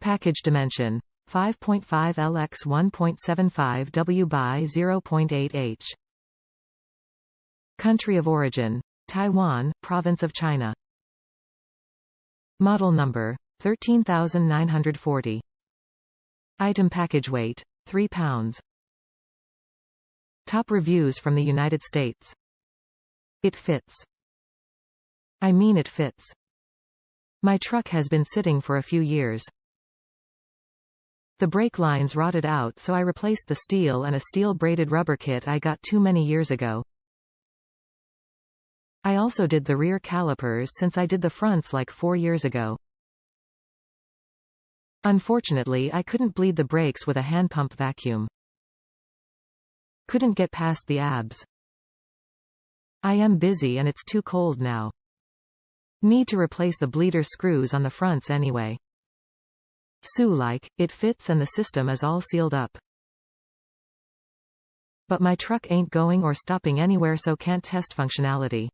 Package dimension 5.5 lx 1.75 w by 0.8 h. Country of origin Taiwan, province of China. Model number 13940. Item package weight 3 pounds. Top reviews from the United States. It fits. I mean it fits. My truck has been sitting for a few years. The brake lines rotted out, so I replaced the steel and a steel braided rubber kit I got too many years ago. I also did the rear calipers since I did the fronts like 4 years ago. Unfortunately, I couldn't bleed the brakes with a hand pump vacuum. Couldn't get past the abs. I am busy and it's too cold now. Need to replace the bleeder screws on the fronts anyway. Like, it fits and the system is all sealed up. But my truck ain't going or stopping anywhere, so can't test functionality.